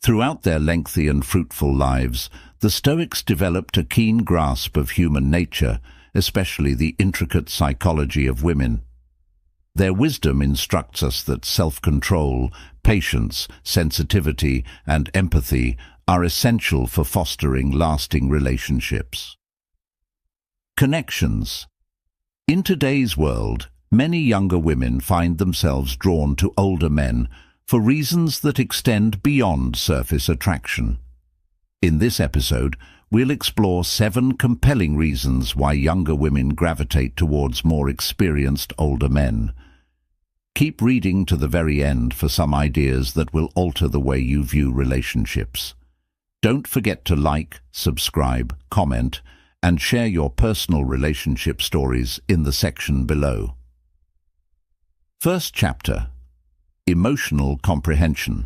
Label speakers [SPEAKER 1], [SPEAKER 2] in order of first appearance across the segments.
[SPEAKER 1] Throughout their lengthy and fruitful lives, the Stoics developed a keen grasp of human nature, especially the intricate psychology of women. Their wisdom instructs us that self-control, patience, sensitivity, and empathy are essential for fostering lasting relationships. Connections. In today's world, many younger women find themselves drawn to older men for reasons that extend beyond surface attraction. In this episode, we'll explore 7 compelling reasons why younger women gravitate towards more experienced older men. Keep reading to the very end for some ideas that will alter the way you view relationships. Don't forget to like, subscribe, comment, and share your personal relationship stories in the section below. First chapter: Emotional comprehension.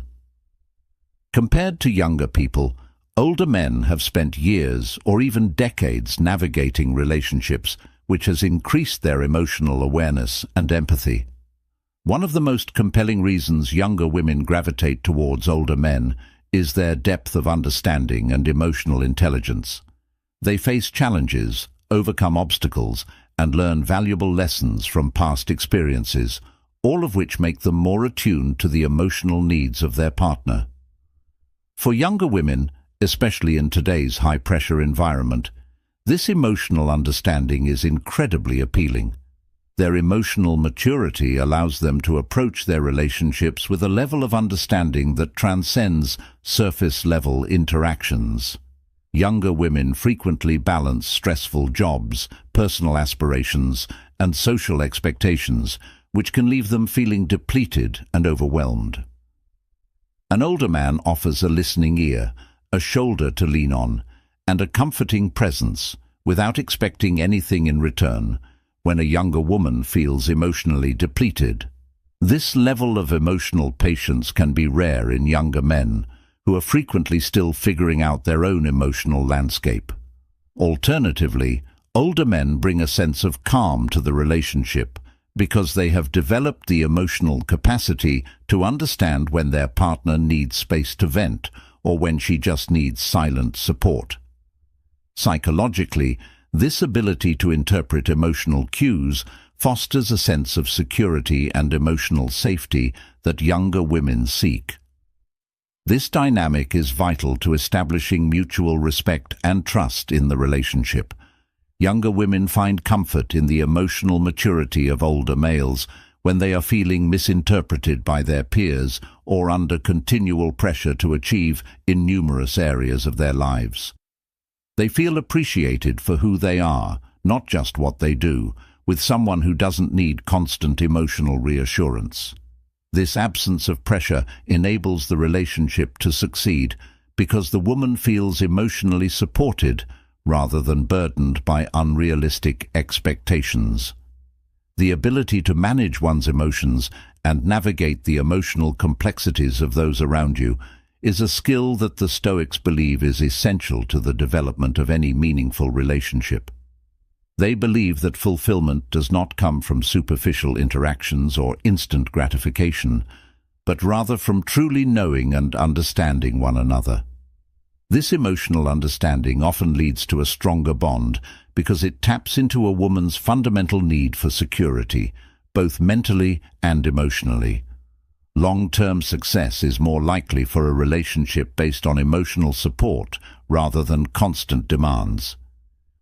[SPEAKER 1] Compared to younger people, older men have spent years or even decades navigating relationships, which has increased their emotional awareness and empathy. One of the most compelling reasons younger women gravitate towards older men is their depth of understanding and emotional intelligence. They face challenges, overcome obstacles, and learn valuable lessons from past experiences, all of which make them more attuned to the emotional needs of their partner. For younger women, especially in today's high-pressure environment, this emotional understanding is incredibly appealing. Their emotional maturity allows them to approach their relationships with a level of understanding that transcends surface-level interactions. Younger women frequently balance stressful jobs, personal aspirations, and social expectations, which can leave them feeling depleted and overwhelmed. An older man offers a listening ear, a shoulder to lean on, and a comforting presence, without expecting anything in return, when a younger woman feels emotionally depleted. This level of emotional patience can be rare in younger men, who are frequently still figuring out their own emotional landscape. Alternatively, older men bring a sense of calm to the relationship, because they have developed the emotional capacity to understand when their partner needs space to vent or when she just needs silent support. Psychologically, this ability to interpret emotional cues fosters a sense of security and emotional safety that younger women seek. This dynamic is vital to establishing mutual respect and trust in the relationship. Younger women find comfort in the emotional maturity of older males when they are feeling misinterpreted by their peers or under continual pressure to achieve in numerous areas of their lives. They feel appreciated for who they are, not just what they do, with someone who doesn't need constant emotional reassurance. This absence of pressure enables the relationship to succeed because the woman feels emotionally supported rather than burdened by unrealistic expectations. The ability to manage one's emotions and navigate the emotional complexities of those around you is a skill that the Stoics believe is essential to the development of any meaningful relationship. They believe that fulfillment does not come from superficial interactions or instant gratification, but rather from truly knowing and understanding one another. This emotional understanding often leads to a stronger bond because it taps into a woman's fundamental need for security, both mentally and emotionally. Long-term success is more likely for a relationship based on emotional support rather than constant demands.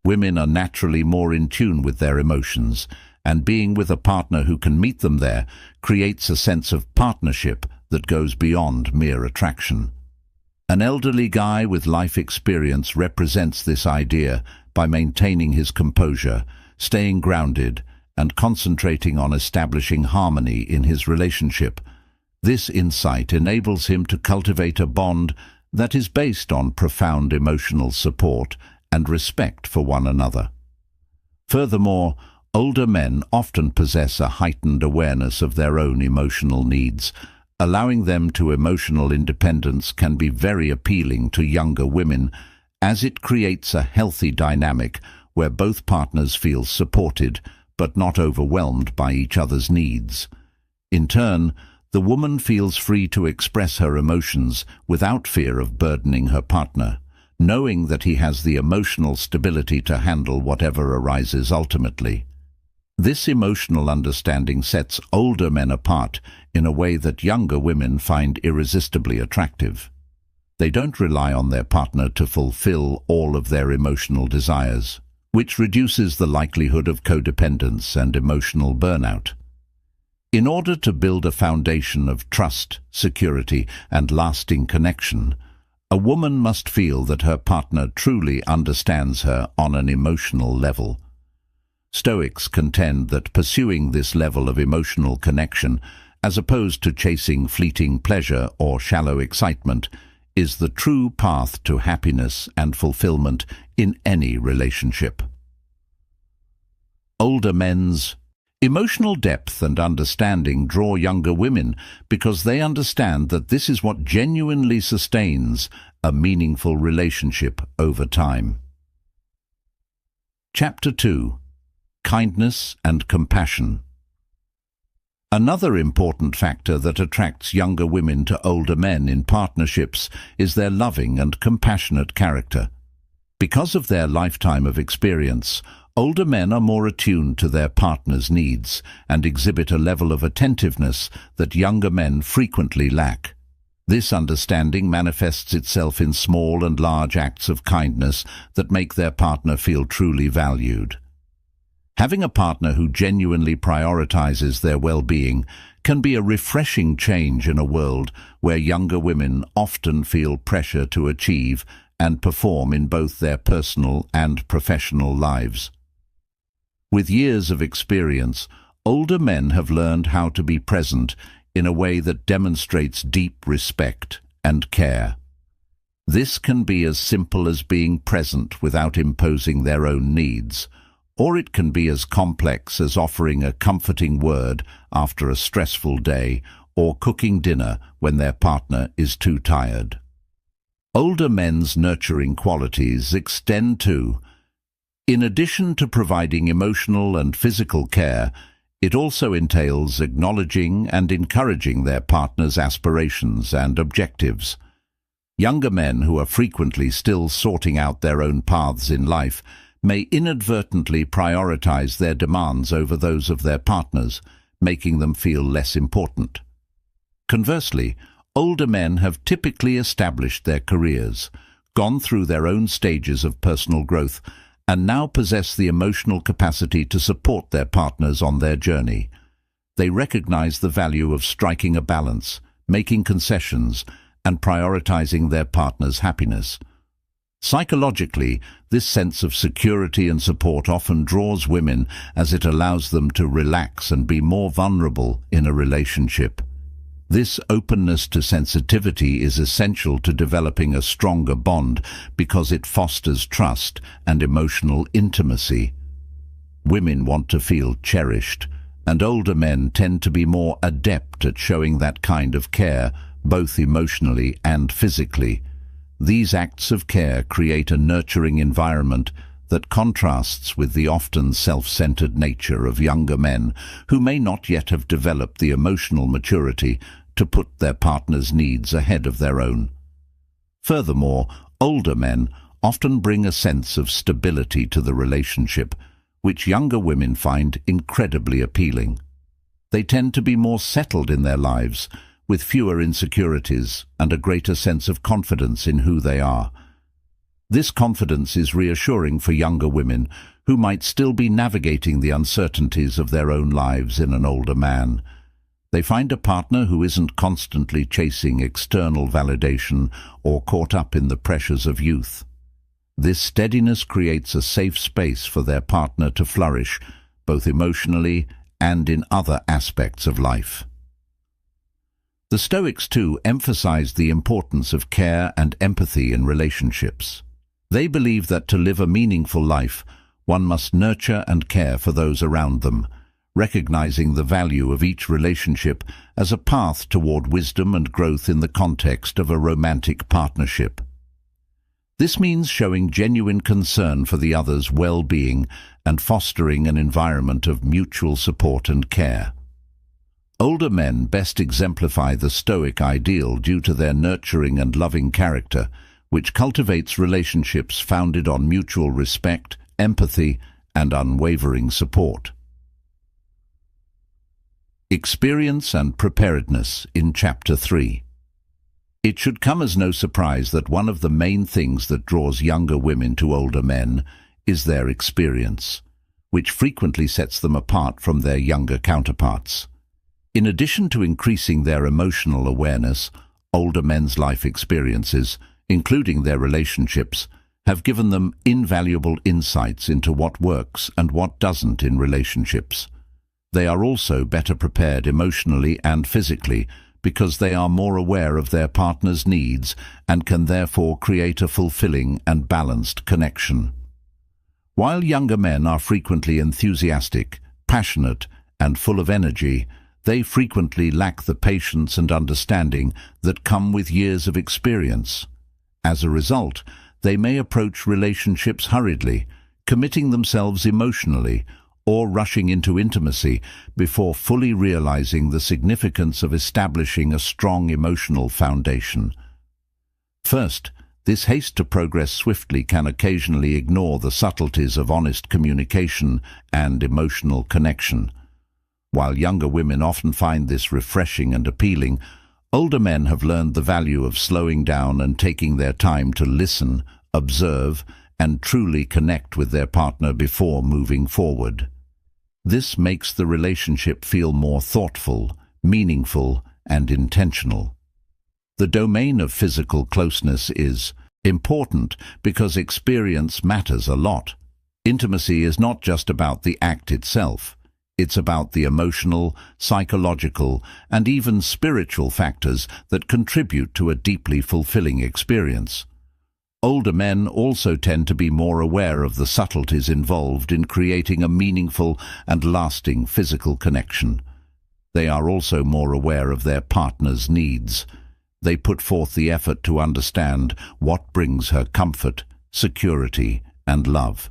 [SPEAKER 1] Women are naturally more in tune with their emotions, and being with a partner who can meet them there creates a sense of partnership that goes beyond mere attraction. An elderly guy with life experience represents this idea by maintaining his composure, staying grounded, and concentrating on establishing harmony in his relationship. This insight enables him to cultivate a bond that is based on profound emotional support and respect for one another. Furthermore, older men often possess a heightened awareness of their own emotional needs. Allowing them to emotional independence can be very appealing to younger women, as it creates a healthy dynamic where both partners feel supported but not overwhelmed by each other's needs. In turn, the woman feels free to express her emotions without fear of burdening her partner, knowing that he has the emotional stability to handle whatever arises ultimately. This emotional understanding sets older men apart in a way that younger women find irresistibly attractive. They don't rely on their partner to fulfill all of their emotional desires, which reduces the likelihood of codependence and emotional burnout. In order to build a foundation of trust, security, and lasting connection, a woman must feel that her partner truly understands her on an emotional level. Stoics contend that pursuing this level of emotional connection, as opposed to chasing fleeting pleasure or shallow excitement, is the true path to happiness and fulfillment in any relationship. Older men's emotional depth and understanding draw younger women because they understand that this is what genuinely sustains a meaningful relationship over time. Chapter 2. Kindness and compassion. Another important factor that attracts younger women to older men in partnerships is their loving and compassionate character. Because of their lifetime of experience, older men are more attuned to their partner's needs and exhibit a level of attentiveness that younger men frequently lack. This understanding manifests itself in small and large acts of kindness that make their partner feel truly valued. Having a partner who genuinely prioritizes their well-being can be a refreshing change in a world where younger women often feel pressure to achieve and perform in both their personal and professional lives. With years of experience, older men have learned how to be present in a way that demonstrates deep respect and care. This can be as simple as being present without imposing their own needs, or it can be as complex as offering a comforting word after a stressful day or cooking dinner when their partner is too tired. Older men's nurturing qualities extend to, in addition to providing emotional and physical care, it also entails acknowledging and encouraging their partner's aspirations and objectives. Younger men who are frequently still sorting out their own paths in life may inadvertently prioritize their demands over those of their partners, making them feel less important. Conversely, older men have typically established their careers, gone through their own stages of personal growth, and now possess the emotional capacity to support their partners on their journey. They recognize the value of striking a balance, making concessions, and prioritizing their partner's happiness. Psychologically, this sense of security and support often draws women as it allows them to relax and be more vulnerable in a relationship. This openness to sensitivity is essential to developing a stronger bond because it fosters trust and emotional intimacy. Women want to feel cherished, and older men tend to be more adept at showing that kind of care, both emotionally and physically. These acts of care create a nurturing environment that contrasts with the often self-centered nature of younger men who may not yet have developed the emotional maturity to put their partner's needs ahead of their own. Furthermore, older men often bring a sense of stability to the relationship, which younger women find incredibly appealing. They tend to be more settled in their lives, with fewer insecurities and a greater sense of confidence in who they are. This confidence is reassuring for younger women who might still be navigating the uncertainties of their own lives in an older man. They find a partner who isn't constantly chasing external validation or caught up in the pressures of youth. This steadiness creates a safe space for their partner to flourish, both emotionally and in other aspects of life. The Stoics, too, emphasized the importance of care and empathy in relationships. They believe that to live a meaningful life, one must nurture and care for those around them, recognizing the value of each relationship as a path toward wisdom and growth in the context of a romantic partnership. This means showing genuine concern for the other's well-being and fostering an environment of mutual support and care. Older men best exemplify the Stoic ideal due to their nurturing and loving character, which cultivates relationships founded on mutual respect, empathy, and unwavering support. Experience and preparedness in Chapter 3. It should come as no surprise that one of the main things that draws younger women to older men is their experience, which frequently sets them apart from their younger counterparts. In addition to increasing their emotional awareness, older men's life experiences, including their relationships, have given them invaluable insights into what works and what doesn't in relationships. They are also better prepared emotionally and physically because they are more aware of their partner's needs and can therefore create a fulfilling and balanced connection. While younger men are frequently enthusiastic, passionate, and full of energy, they frequently lack the patience and understanding that come with years of experience. As a result, they may approach relationships hurriedly, committing themselves emotionally, or rushing into intimacy before fully realizing the significance of establishing a strong emotional foundation. First, this haste to progress swiftly can occasionally ignore the subtleties of honest communication and emotional connection. While younger women often find this refreshing and appealing, older men have learned the value of slowing down and taking their time to listen, observe, and truly connect with their partner before moving forward. This makes the relationship feel more thoughtful, meaningful, and intentional. The domain of physical closeness is important because experience matters a lot. Intimacy is not just about the act itself. It's about the emotional, psychological, and even spiritual factors that contribute to a deeply fulfilling experience. Older men also tend to be more aware of the subtleties involved in creating a meaningful and lasting physical connection. They are also more aware of their partner's needs. They put forth the effort to understand what brings her comfort, security, and love.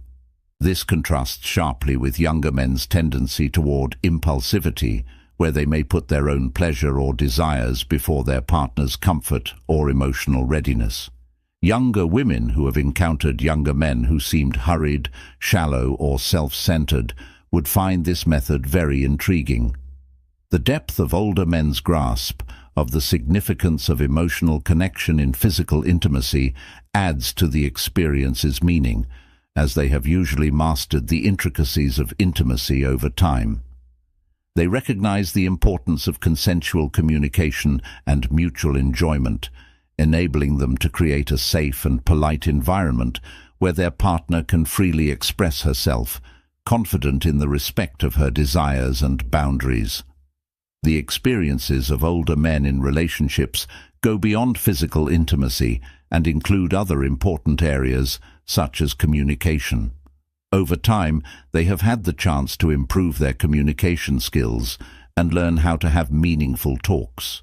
[SPEAKER 1] This contrasts sharply with younger men's tendency toward impulsivity, where they may put their own pleasure or desires before their partner's comfort or emotional readiness. Younger women who have encountered younger men who seemed hurried, shallow, or self-centered would find this method very intriguing. The depth of older men's grasp of the significance of emotional connection in physical intimacy adds to the experience's meaning, as they have usually mastered the intricacies of intimacy over time. They recognize the importance of consensual communication and mutual enjoyment, enabling them to create a safe and polite environment where their partner can freely express herself, confident in the respect of her desires and boundaries. The experiences of older men in relationships go beyond physical intimacy and include other important areas, such as communication. Over time, they have had the chance to improve their communication skills and learn how to have meaningful talks.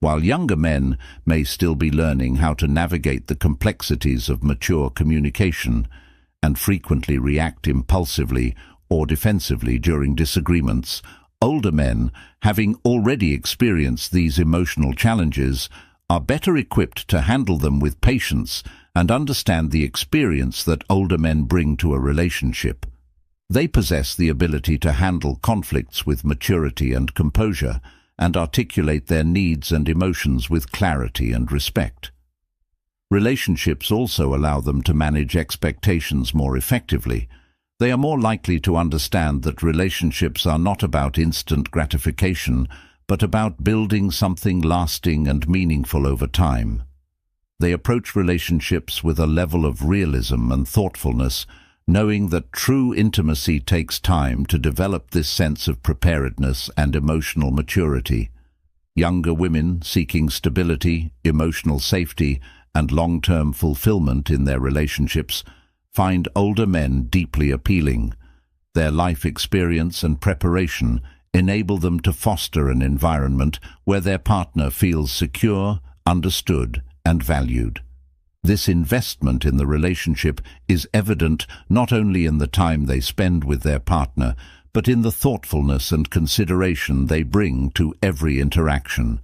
[SPEAKER 1] While younger men may still be learning how to navigate the complexities of mature communication and frequently react impulsively or defensively during disagreements, older men, having already experienced these emotional challenges, are better equipped to handle them with patience and understand the experience that older men bring to a relationship. They possess the ability to handle conflicts with maturity and composure, and articulate their needs and emotions with clarity and respect. Relationships also allow them to manage expectations more effectively. They are more likely to understand that relationships are not about instant gratification, but about building something lasting and meaningful over time. They approach relationships with a level of realism and thoughtfulness, knowing that true intimacy takes time to develop this sense of preparedness and emotional maturity. Younger women seeking stability, emotional safety, and long-term fulfillment in their relationships find older men deeply appealing. Their life experience and preparation enable them to foster an environment where their partner feels secure, understood, and valued. This investment in the relationship is evident not only in the time they spend with their partner, but in the thoughtfulness and consideration they bring to every interaction.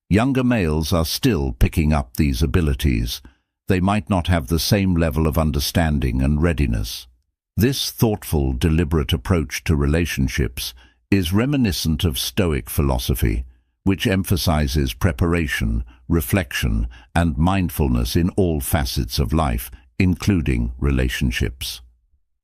[SPEAKER 1] Younger males are still picking up these abilities. They might not have the same level of understanding and readiness. This thoughtful, deliberate approach to relationships is reminiscent of Stoic philosophy, which emphasizes preparation, reflection, and mindfulness in all facets of life, including relationships.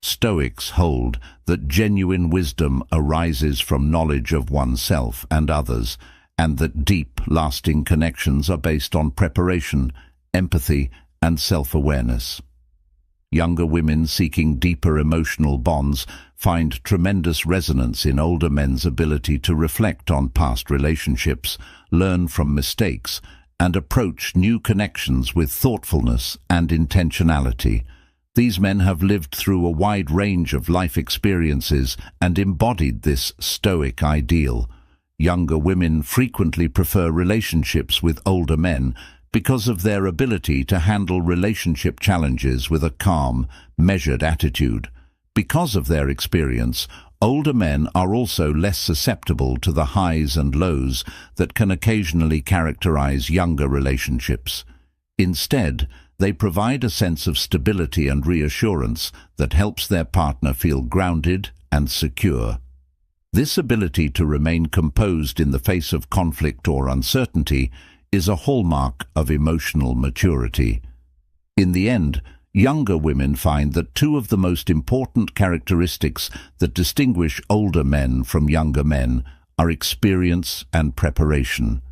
[SPEAKER 1] Stoics hold that genuine wisdom arises from knowledge of oneself and others, and that deep, lasting connections are based on preparation, empathy, and self-awareness. Younger women seeking deeper emotional bonds find tremendous resonance in older men's ability to reflect on past relationships, learn from mistakes, and approach new connections with thoughtfulness and intentionality. These men have lived through a wide range of life experiences and embodied this Stoic ideal. Younger women frequently prefer relationships with older men because of their ability to handle relationship challenges with a calm, measured attitude. Because of their experience, older men are also less susceptible to the highs and lows that can occasionally characterize younger relationships. Instead, they provide a sense of stability and reassurance that helps their partner feel grounded and secure. This ability to remain composed in the face of conflict or uncertainty is a hallmark of emotional maturity. In the end, younger women find that two of the most important characteristics that distinguish older men from younger men are experience and preparation.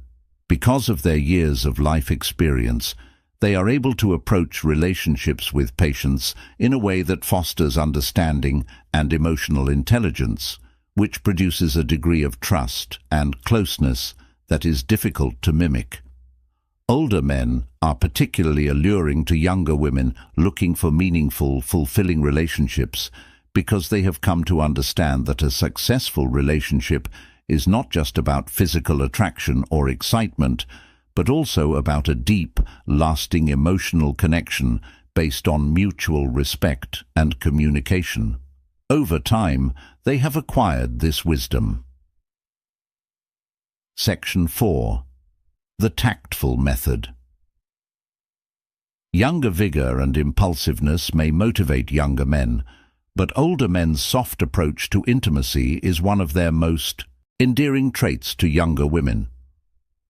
[SPEAKER 1] Because of their years of life experience, they are able to approach relationships with patience in a way that fosters understanding and emotional intelligence, which produces a degree of trust and closeness that is difficult to mimic. Older men are particularly alluring to younger women looking for meaningful, fulfilling relationships because they have come to understand that a successful relationship is not just about physical attraction or excitement, but also about a deep, lasting emotional connection based on mutual respect and communication. Over time, they have acquired this wisdom. Section 4. The tactful method. Younger vigor and impulsiveness may motivate younger men, but older men's soft approach to intimacy is one of their most endearing traits to younger women.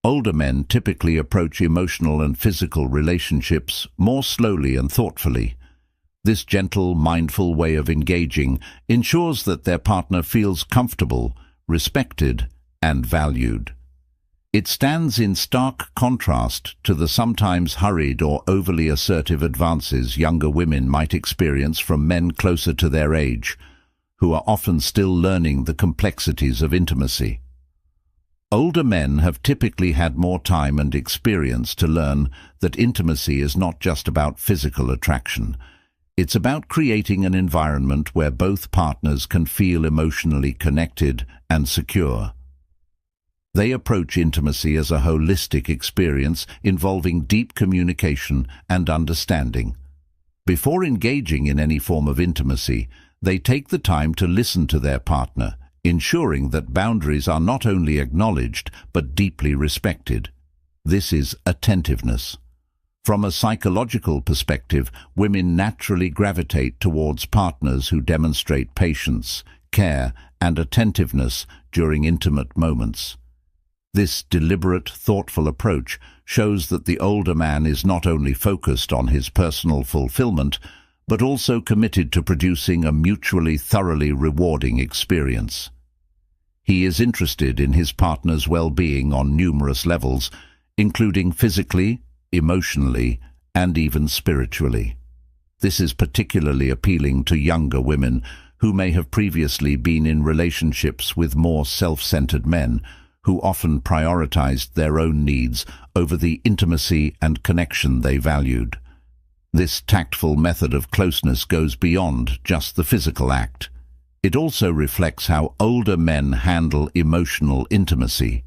[SPEAKER 1] Older men typically approach emotional and physical relationships more slowly and thoughtfully. This gentle, mindful way of engaging ensures that their partner feels comfortable, respected, and valued. It stands in stark contrast to the sometimes hurried or overly assertive advances younger women might experience from men closer to their age, who are often still learning the complexities of intimacy. Older men have typically had more time and experience to learn that intimacy is not just about physical attraction. It's about creating an environment where both partners can feel emotionally connected and secure. They approach intimacy as a holistic experience involving deep communication and understanding. Before engaging in any form of intimacy, they take the time to listen to their partner, ensuring that boundaries are not only acknowledged but deeply respected. This is attentiveness. From a psychological perspective, women naturally gravitate towards partners who demonstrate patience, care, and attentiveness during intimate moments. This deliberate, thoughtful approach shows that the older man is not only focused on his personal fulfillment, but also committed to producing a mutually thoroughly rewarding experience. He is interested in his partner's well-being on numerous levels, including physically, emotionally, and even spiritually. This is particularly appealing to younger women who may have previously been in relationships with more self-centered men, who often prioritized their own needs over the intimacy and connection they valued. This tactful method of closeness goes beyond just the physical act. It also reflects how older men handle emotional intimacy.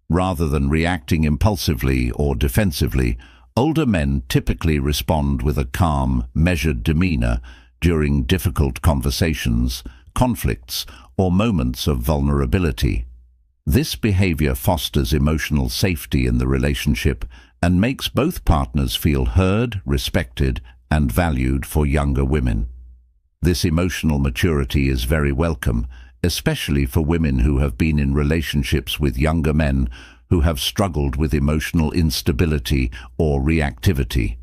[SPEAKER 1] Rather than reacting impulsively or defensively, Older men typically respond with a calm, measured demeanor during difficult conversations, conflicts, or moments of vulnerability. This behavior fosters emotional safety in the relationship and makes both partners feel heard, respected, and valued. For younger women, this emotional maturity is very welcome, especially for women who have been in relationships with younger men who have struggled with emotional instability or reactivity.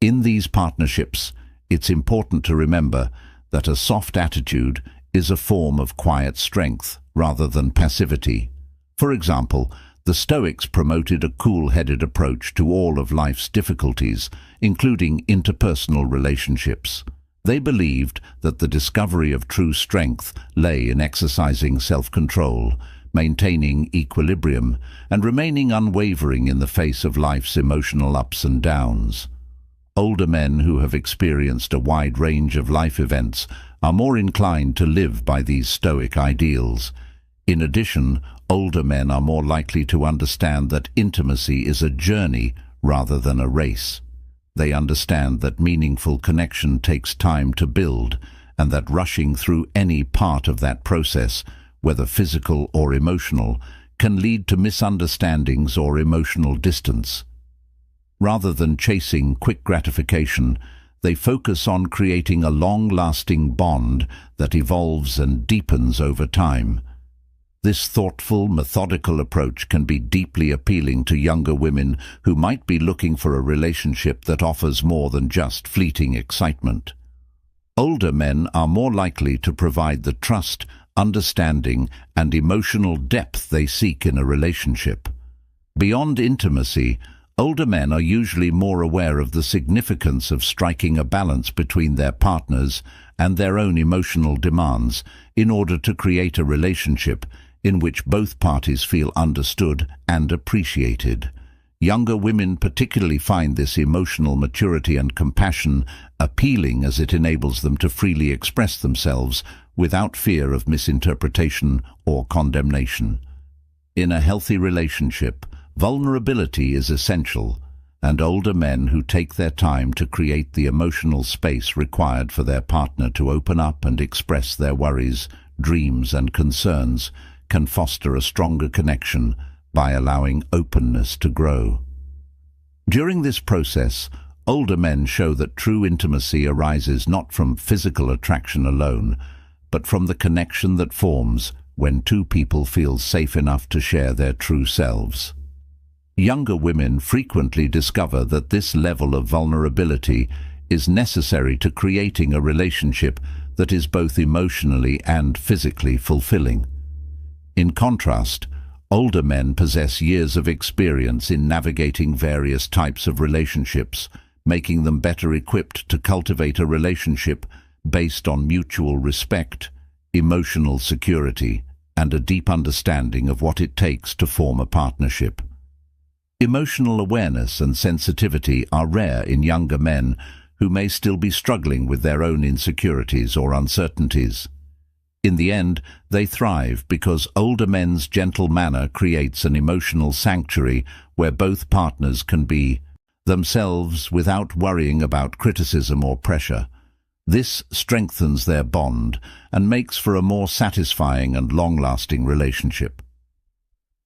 [SPEAKER 1] In these partnerships, it's important to remember that a soft attitude is a form of quiet strength rather than passivity. For example, the Stoics promoted a cool-headed approach to all of life's difficulties, including interpersonal relationships. They believed that the discovery of true strength lay in exercising self-control, maintaining equilibrium, and remaining unwavering in the face of life's emotional ups and downs. Older men who have experienced a wide range of life events are more inclined to live by these Stoic ideals. In addition, older men are more likely to understand that intimacy is a journey rather than a race. They understand that meaningful connection takes time to build, and that rushing through any part of that process, whether physical or emotional, can lead to misunderstandings or emotional distance. Rather than chasing quick gratification, they focus on creating a long-lasting bond that evolves and deepens over time. This thoughtful, methodical approach can be deeply appealing to younger women who might be looking for a relationship that offers more than just fleeting excitement. Older men are more likely to provide the trust, understanding, and emotional depth they seek in a relationship. Beyond intimacy, older men are usually more aware of the significance of striking a balance between their partners and their own emotional demands in order to create a relationship in which both parties feel understood and appreciated. Younger women particularly find this emotional maturity and compassion appealing, as it enables them to freely express themselves without fear of misinterpretation or condemnation. In a healthy relationship, vulnerability is essential, and older men who take their time to create the emotional space required for their partner to open up and express their worries, dreams, and concerns can foster a stronger connection by allowing openness to grow. During this process, older men show that true intimacy arises not from physical attraction alone, but from the connection that forms when two people feel safe enough to share their true selves. Younger women frequently discover that this level of vulnerability is necessary to creating a relationship that is both emotionally and physically fulfilling. In contrast, older men possess years of experience in navigating various types of relationships, making them better equipped to cultivate a relationship based on mutual respect, emotional security, and a deep understanding of what it takes to form a partnership. Emotional awareness and sensitivity are rare in younger men who may still be struggling with their own insecurities or uncertainties. In the end, they thrive because older men's gentle manner creates an emotional sanctuary where both partners can be themselves without worrying about criticism or pressure. This strengthens their bond and makes for a more satisfying and long-lasting relationship.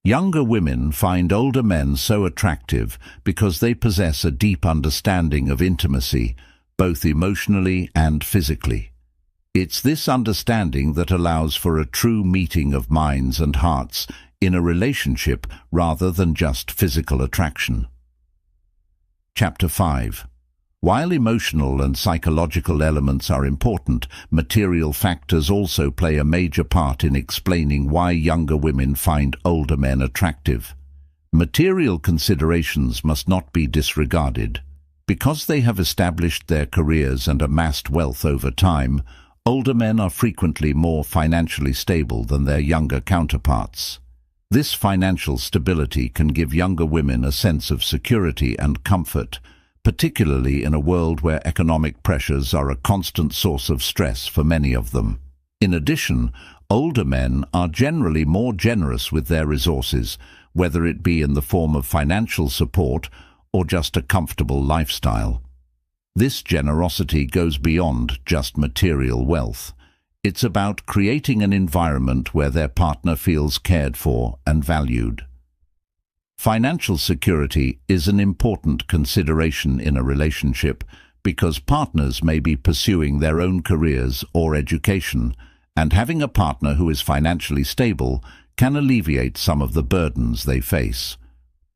[SPEAKER 1] Younger women find older men so attractive because they possess a deep understanding of intimacy, both emotionally and physically. It's this understanding that allows for a true meeting of minds and hearts in a relationship rather than just physical attraction. Chapter 5. While emotional and psychological elements are important, material factors also play a major part in explaining why younger women find older men attractive. Material considerations must not be disregarded. Because they have established their careers and amassed wealth over time, older men are frequently more financially stable than their younger counterparts. This financial stability can give younger women a sense of security and comfort, particularly in a world where economic pressures are a constant source of stress for many of them. In addition, older men are generally more generous with their resources, whether it be in the form of financial support or just a comfortable lifestyle. This generosity goes beyond just material wealth. It's about creating an environment where their partner feels cared for and valued. Financial security is an important consideration in a relationship because partners may be pursuing their own careers or education, and having a partner who is financially stable can alleviate some of the burdens they face.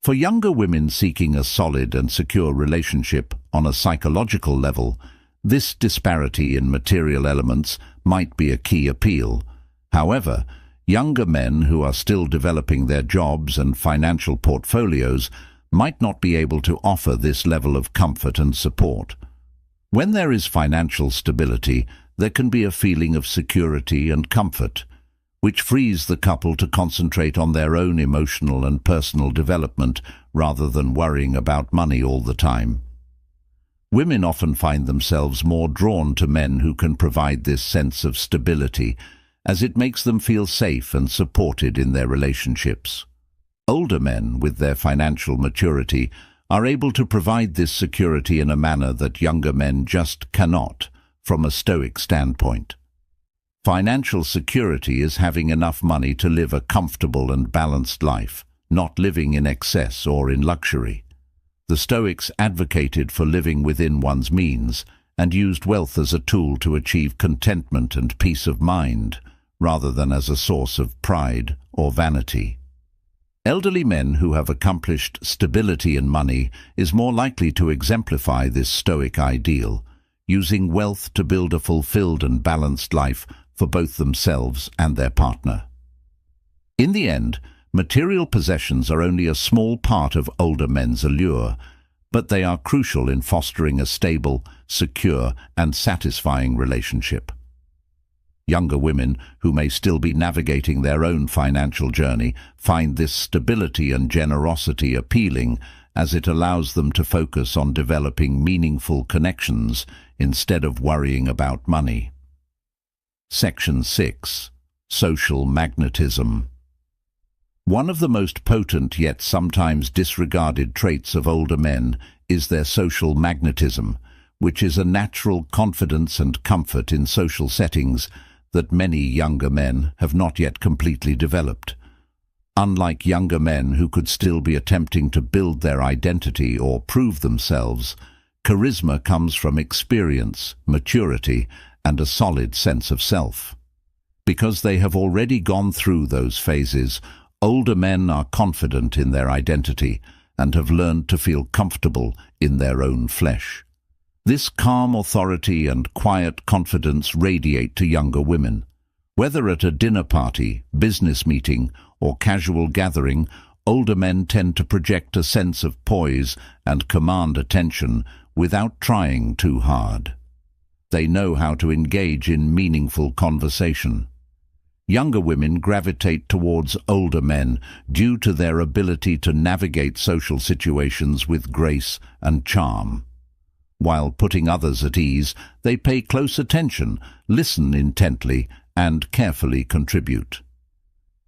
[SPEAKER 1] For younger women seeking a solid and secure relationship on a psychological level, this disparity in material elements might be a key appeal. However, younger men who are still developing their jobs and financial portfolios might not be able to offer this level of comfort and support. When there is financial stability, there can be a feeling of security and comfort, which frees the couple to concentrate on their own emotional and personal development rather than worrying about money all the time. Women often find themselves more drawn to men who can provide this sense of stability, as it makes them feel safe and supported in their relationships. Older men, with their financial maturity, are able to provide this security in a manner that younger men just cannot, from a stoic standpoint. Financial security is having enough money to live a comfortable and balanced life, not living in excess or in luxury. The Stoics advocated for living within one's means and used wealth as a tool to achieve contentment and peace of mind, rather than as a source of pride or vanity. Elderly men who have accomplished stability in money is more likely to exemplify this Stoic ideal, using wealth to build a fulfilled and balanced life for both themselves and their partner. In the end, material possessions are only a small part of older men's allure, but they are crucial in fostering a stable, secure, and satisfying relationship. Younger women, who may still be navigating their own financial journey, find this stability and generosity appealing, as it allows them to focus on developing meaningful connections instead of worrying about money. Section 6. Social magnetism. One of the most potent yet sometimes disregarded traits of older men is their social magnetism, which is a natural confidence and comfort in social settings that many younger men have not yet completely developed. Unlike younger men who could still be attempting to build their identity or prove themselves, charisma comes from experience, maturity, and a solid sense of self. Because they have already gone through those phases, older men are confident in their identity and have learned to feel comfortable in their own flesh. This calm authority and quiet confidence radiate to younger women. Whether at a dinner party, business meeting, or casual gathering, older men tend to project a sense of poise and command attention without trying too hard. They know how to engage in meaningful conversation. Younger women gravitate towards older men due to their ability to navigate social situations with grace and charm. While putting others at ease, they pay close attention, listen intently, and carefully contribute.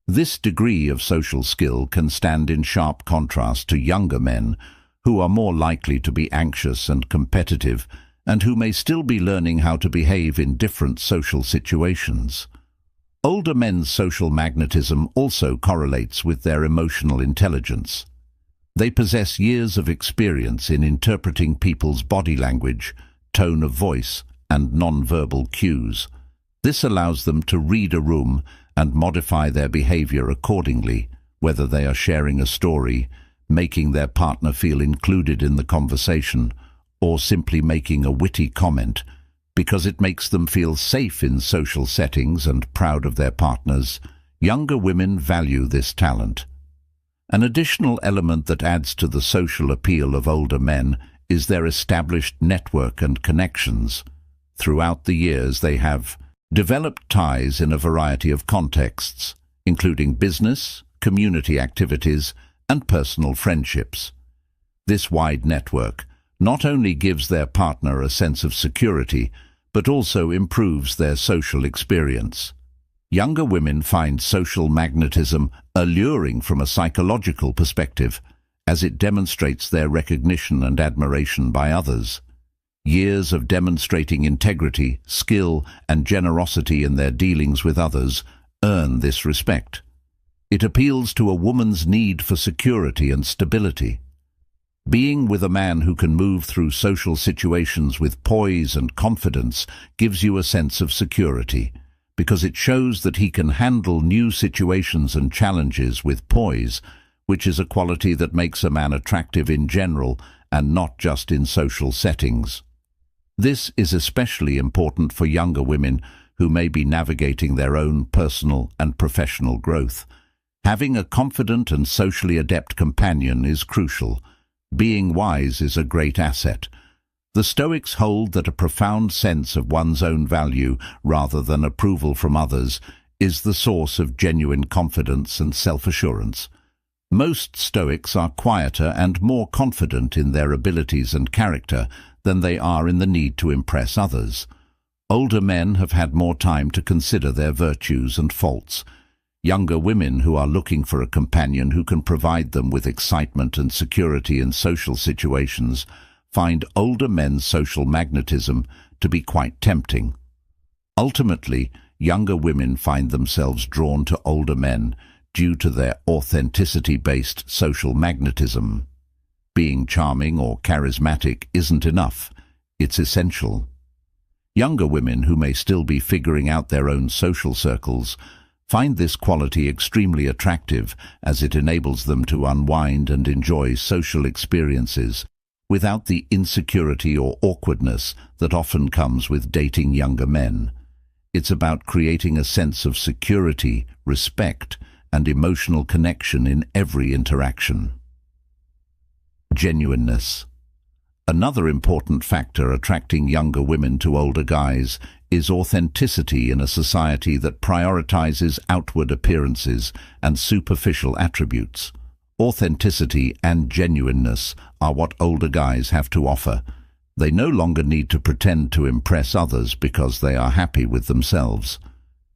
[SPEAKER 1] This degree of social skill can stand in sharp contrast to younger men, who are more likely to be anxious and competitive, and who may still be learning how to behave in different social situations. Older men's social magnetism also correlates with their emotional intelligence. They possess years of experience in interpreting people's body language, tone of voice, and non-verbal cues. This allows them to read a room and modify their behavior accordingly, whether they are sharing a story, making their partner feel included in the conversation, or simply making a witty comment, because it makes them feel safe in social settings and proud of their partners. Younger women value this talent. An additional element that adds to the social appeal of older men is their established network and connections. Throughout the years, they have developed ties in a variety of contexts, including business, community activities, and personal friendships. This wide network not only gives their partner a sense of security, but also improves their social experience. Younger women find social magnetism alluring from a psychological perspective, as it demonstrates their recognition and admiration by others. Years of demonstrating integrity, skill, and generosity in their dealings with others earn this respect. It appeals to a woman's need for security and stability. Being with a man who can move through social situations with poise and confidence gives you a sense of security, because it shows that he can handle new situations and challenges with poise, which is a quality that makes a man attractive in general and not just in social settings. This is especially important for younger women who may be navigating their own personal and professional growth. Having a confident and socially adept companion is crucial. Being wise is a great asset. The Stoics hold that a profound sense of one's own value, rather than approval from others, is the source of genuine confidence and self-assurance. Most Stoics are quieter and more confident in their abilities and character than they are in the need to impress others. Older men have had more time to consider their virtues and faults. Younger women who are looking for a companion who can provide them with excitement and security in social situations find older men's social magnetism to be quite tempting. Ultimately, younger women find themselves drawn to older men due to their authenticity-based social magnetism. Being charming or charismatic isn't enough, it's essential. Younger women who may still be figuring out their own social circles find this quality extremely attractive, as it enables them to unwind and enjoy social experiences without the insecurity or awkwardness that often comes with dating younger men. It's about creating a sense of security, respect, and emotional connection in every interaction. Genuineness. Another important factor attracting younger women to older guys is authenticity in a society that prioritizes outward appearances and superficial attributes. Authenticity and genuineness are what older guys have to offer. They no longer need to pretend to impress others because they are happy with themselves.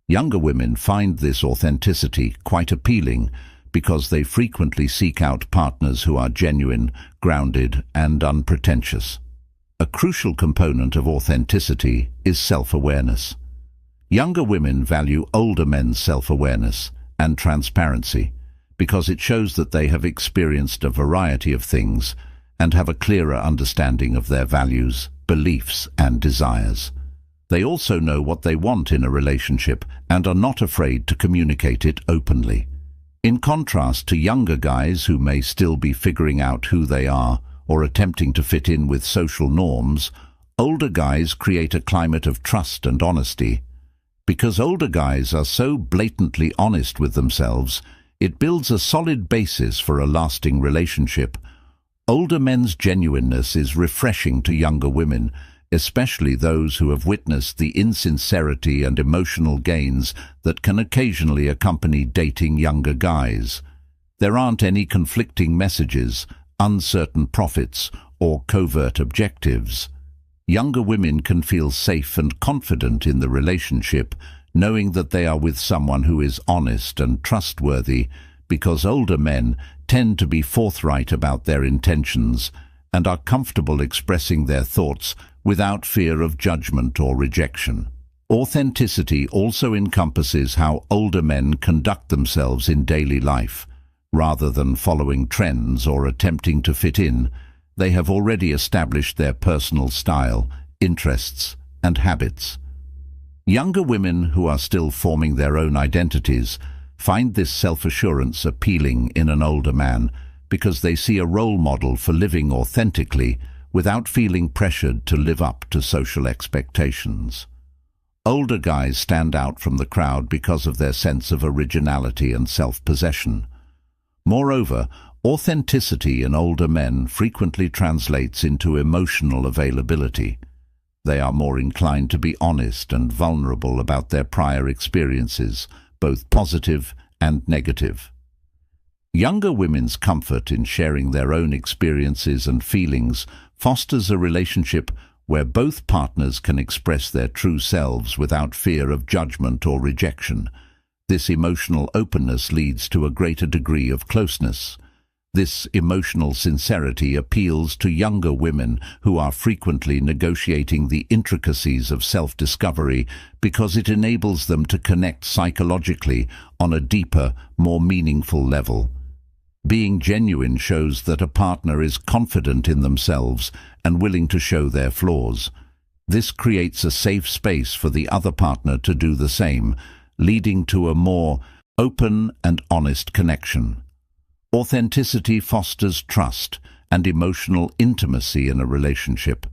[SPEAKER 1] Younger women find this authenticity quite appealing because they frequently seek out partners who are genuine, grounded, and unpretentious. A crucial component of authenticity is self-awareness. Younger women value older men's self-awareness and transparency because it shows that they have experienced a variety of things and have a clearer understanding of their values, beliefs, and desires. They also know what they want in a relationship and are not afraid to communicate it openly. In contrast to younger guys who may still be figuring out who they are or attempting to fit in with social norms, older guys create a climate of trust and honesty. Because older guys are so blatantly honest with themselves, it builds a solid basis for a lasting relationship. Older men's genuineness is refreshing to younger women, especially those who have witnessed the insincerity and emotional gains that can occasionally accompany dating younger guys. There aren't any conflicting messages, uncertain profits, or covert objectives. Younger women can feel safe and confident in the relationship, knowing that they are with someone who is honest and trustworthy, because older men tend to be forthright about their intentions and are comfortable expressing their thoughts without fear of judgment or rejection. Authenticity also encompasses how older men conduct themselves in daily life. Rather than following trends or attempting to fit in, they have already established their personal style, interests, and habits. Younger women who are still forming their own identities find this self-assurance appealing in an older man because they see a role model for living authentically without feeling pressured to live up to social expectations. Older guys stand out from the crowd because of their sense of originality and self-possession. Moreover, authenticity in older men frequently translates into emotional availability. They are more inclined to be honest and vulnerable about their prior experiences, both positive and negative. Younger women's comfort in sharing their own experiences and feelings fosters a relationship where both partners can express their true selves without fear of judgment or rejection. This emotional openness leads to a greater degree of closeness. This emotional sincerity appeals to younger women who are frequently negotiating the intricacies of self-discovery because it enables them to connect psychologically on a deeper, more meaningful level. Being genuine shows that a partner is confident in themselves and willing to show their flaws. This creates a safe space for the other partner to do the same, leading to a more open and honest connection. Authenticity fosters trust and emotional intimacy in a relationship.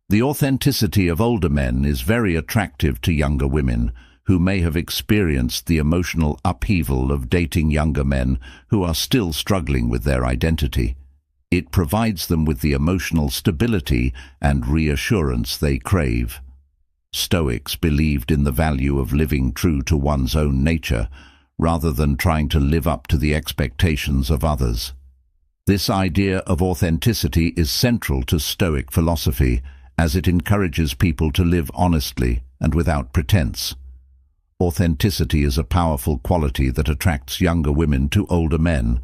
[SPEAKER 1] The authenticity of older men is very attractive to younger women who may have experienced the emotional upheaval of dating younger men who are still struggling with their identity. It provides them with the emotional stability and reassurance they crave. Stoics believed in the value of living true to one's own nature, rather than trying to live up to the expectations of others. This idea of authenticity is central to Stoic philosophy, as it encourages people to live honestly and without pretense. Authenticity is a powerful quality that attracts younger women to older men.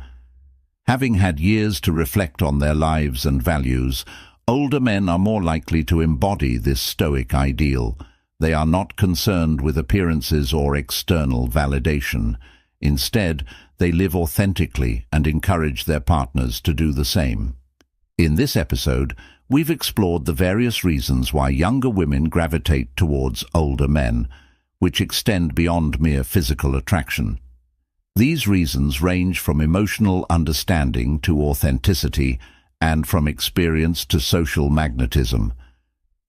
[SPEAKER 1] Having had years to reflect on their lives and values, older men are more likely to embody this Stoic ideal. They are not concerned with appearances or external validation. Instead, they live authentically and encourage their partners to do the same. In this episode, we've explored the various reasons why younger women gravitate towards older men, which extend beyond mere physical attraction. These reasons range from emotional understanding to authenticity and from experience to social magnetism.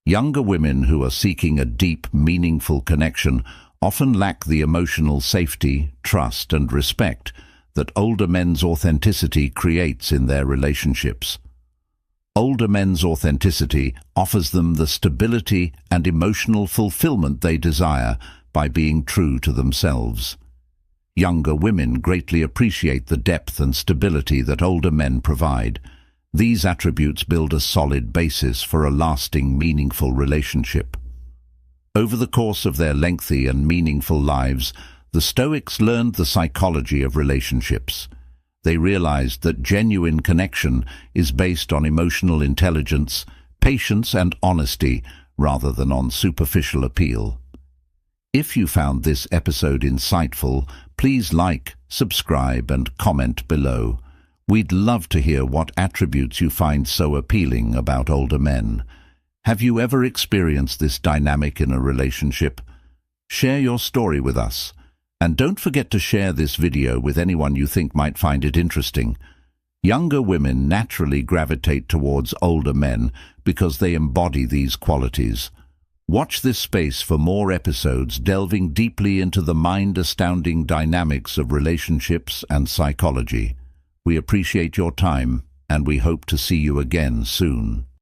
[SPEAKER 1] Younger women who are seeking a deep, meaningful connection often lack the emotional safety, trust, and respect that older men's authenticity creates in their relationships. Older men's authenticity offers them the stability and emotional fulfillment they desire by being true to themselves. Younger women greatly appreciate the depth and stability that older men provide. These attributes build a solid basis for a lasting, meaningful relationship. Over the course of their lengthy and meaningful lives, the Stoics learned the psychology of relationships. They realized that genuine connection is based on emotional intelligence, patience, and honesty, rather than on superficial appeal. If you found this episode insightful, please like, subscribe, and comment below. We'd love to hear what attributes you find so appealing about older men. Have you ever experienced this dynamic in a relationship? Share your story with us. And don't forget to share this video with anyone you think might find it interesting. Younger women naturally gravitate towards older men because they embody these qualities. Watch this space for more episodes delving deeply into the mind-astounding dynamics of relationships and psychology. We appreciate your time, and we hope to see you again soon.